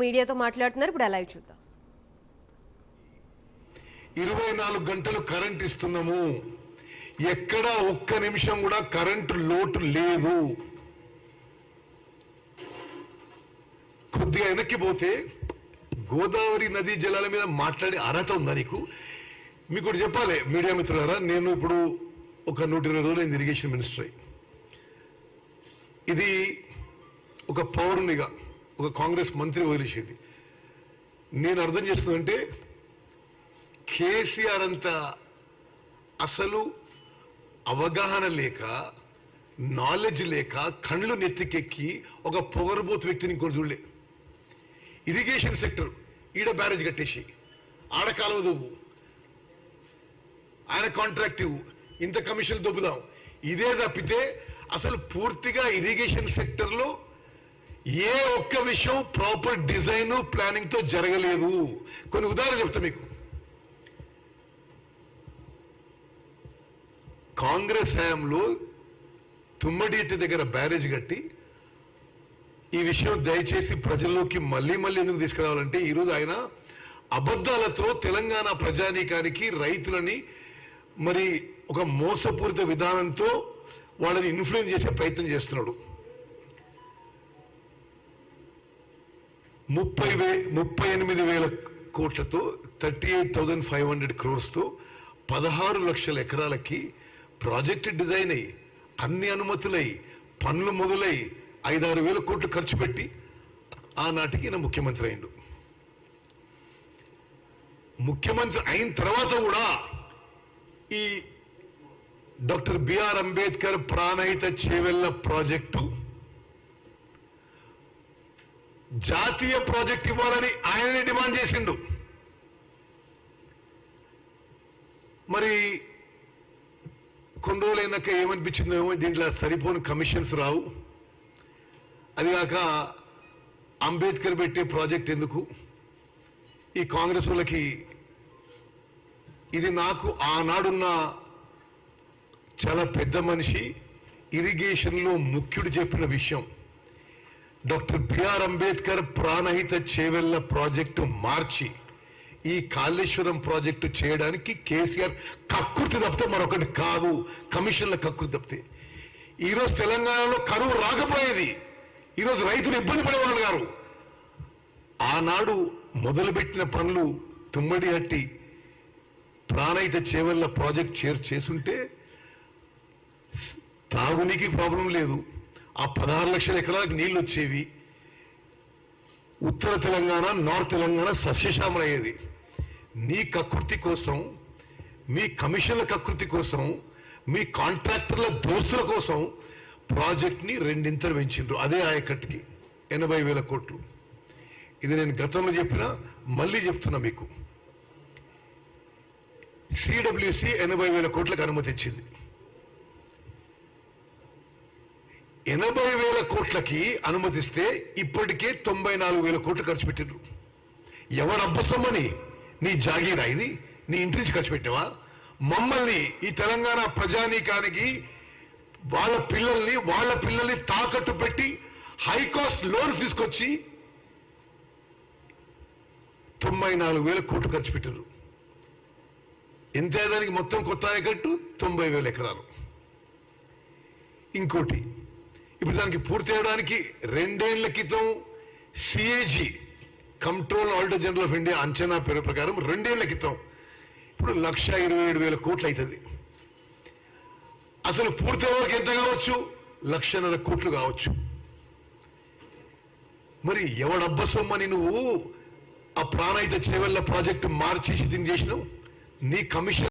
మీడియాతో మాట్లాడుతున్నారు. ఇప్పుడు లైవ్ చూద్దాం. 24 గంటలు కరెంట్ ఇస్తున్నాము. ఎక్కడ ఒక్క నిమిషం కూడా కరెంటు లోటు లేదు. కొద్దిగా వెనక్కి పోతే గోదావరి నదీ జలాల మీద మాట్లాడే అర్హత ఉందా నీకు? మీకు ఒకటి చెప్పాలి మీడియా మిత్రులారా, నేను ఇప్పుడు ఒక 120 రోజులు ఇరిగేషన్ మినిస్టర్ అయ్యి, ఇది ఒక పౌరునిగా ఒక కాంగ్రెస్ మంత్రి వదిలేసేది. నేను అర్థం చేసుకుందంటే కేసీఆర్ అంత అసలు అవగాహన లేక, నాలెడ్జ్ లేక, కళ్ళు నెత్తికెక్కి ఒక పొగరబోతు వ్యక్తిని ఇంకోటి చూడలే. ఇరిగేషన్ సెక్టర్ ఈడ బ్యారేజ్ కట్టేసి ఆడ కాలువ దొబ్బు, ఆయన కాంట్రాక్ట్ ఇవ్వు, ఇంత కమిషన్ దొబ్బుదాం, ఇదే తప్పితే అసలు పూర్తిగా ఇరిగేషన్ సెక్టర్లో ఏ ఒక్క విషయం ప్రాపర్ డిజైన్ ప్లానింగ్ తో జరగలేదు. కొన్ని ఉదాహరణలు చెప్తా మీకు. కాంగ్రెస్ హయాంలో తుమ్మడిటి దగ్గర బ్యారేజ్ కట్టి, ఈ విషయం దయచేసి ప్రజల్లోకి మళ్ళీ ఎందుకు తీసుకురావాలంటే, ఈరోజు ఆయన అబద్ధాలతో తెలంగాణ ప్రజానీకానికి, రైతులని మరి ఒక మోసపూరిత విధానంతో వాళ్ళని ఇన్ఫ్లుయెన్స్ చేసే ప్రయత్నం చేస్తున్నాడు. 38,000 కోట్లతో 38,500 crores-తో 16 లక్షల ఎకరాలకి ప్రాజెక్ట్ డిజైన్ అయ్యి, అన్ని అనుమతులై, పనులు మొదలై 5-6 వేల కోట్లు ఖర్చు పెట్టి ఆనాటికి ఈయన ముఖ్యమంత్రి అయిండు. ముఖ్యమంత్రి అయిన తర్వాత కూడా ఈ doctor BR Ambedkar Pranahita Chevella project జాతీయ ప్రాజెక్ట్ ఇవ్వాలని ఆయననే డిమాండ్ చేసిండు. మరి కొన్ని రోజులైనాక ఏమనిపించిందో, దీంట్లో సరిపోని కమిషన్స్ రావు, అదిగాక అంబేద్కర్ పెట్టే ప్రాజెక్ట్ ఎందుకు, ఈ కాంగ్రెస్ వాళ్ళకి ఇది. నాకు ఆనాడున్న చాలా పెద్ద మనిషి, ఇరిగేషన్లో ముఖ్యుడు చెప్పిన విషయం, doctor BR Ambedkar Pranahita Chevella project మార్చి ఈ కాళేశ్వరం ప్రాజెక్టు చేయడానికి కేసీఆర్ కక్కుర్తి తప్పితే మరొకటి కాదు, కమిషన్ల కక్కుర్తి తప్పితే. ఈరోజు తెలంగాణలో కరువు రాకపోయేది, ఈరోజు రైతులు ఇబ్బంది పడేవాళ్ళు గారు. ఆనాడు మొదలుపెట్టిన పనులు తుమ్మడిహట్టి ప్రాణహిత చేవెళ్ల ప్రాజెక్ట్ చేసుంటే తాగునీకి ప్రాబ్లం లేదు, ఆ 16 లక్షల ఎకరాలకు నీళ్లు వచ్చేవి, ఉత్తర తెలంగాణ, నార్త్ తెలంగాణ సస్యశ్యామల అయ్యేది. నీ కకృతి కోసం, మీ కమిషన్ల కకృతి కోసం, మీ కాంట్రాక్టర్ల దోస్తుల కోసం ప్రాజెక్ట్ని 2 పెంచిండ్రు. అదే ఆయకట్టుకి 80,000 కోట్లు. ఇది నేను గతంలో చెప్పినా, మళ్ళీ చెప్తున్నా మీకు. సిడబ్ల్యూసి 80,000 కోట్లకు అనుమతి ఇచ్చింది. 80,000 కోట్లకి అనుమతిస్తే ఇప్పటికే 94,000 కోట్లు ఖర్చు పెట్టిండ్రు. ఎవరు అబ్బసమ్మని? నీ జాగీరా ఇది? నీ ఇంటి నుంచి ఖర్చు పెట్టావా? మమ్మల్ని, ఈ తెలంగాణ ప్రజానీకానికి వాళ్ళ పిల్లల్ని తాకట్టు పెట్టి హై కాస్ట్ లోన్స్ తీసుకొచ్చి 94,000 కోట్లు ఖర్చు పెట్టారు. ఎంత దానికి మొత్తం కొత్త ఆయకట్టు 90,000 ఎకరాలు. ఇంకోటి, ఇప్పుడు దానికి పూర్తి చేయడానికి 2 ఏళ్ల క్రితం CAG control auditor general of India అంచనా పేరు ప్రకారం 2 ఏళ్ల క్రితం ఇప్పుడు 1,27,000 కోట్లు అవుతుంది. అసలు పూర్తి వరకు ఎంత కావచ్చు? 1,50,000 కోట్లు కావచ్చు. మరి ఎవడబ్బసమ్మని నువ్వు ఆ ప్రాణహిత చేవెళ్ల ప్రాజెక్టు మార్చేసి దీన్ని చేసినావు? నీ కమిషన్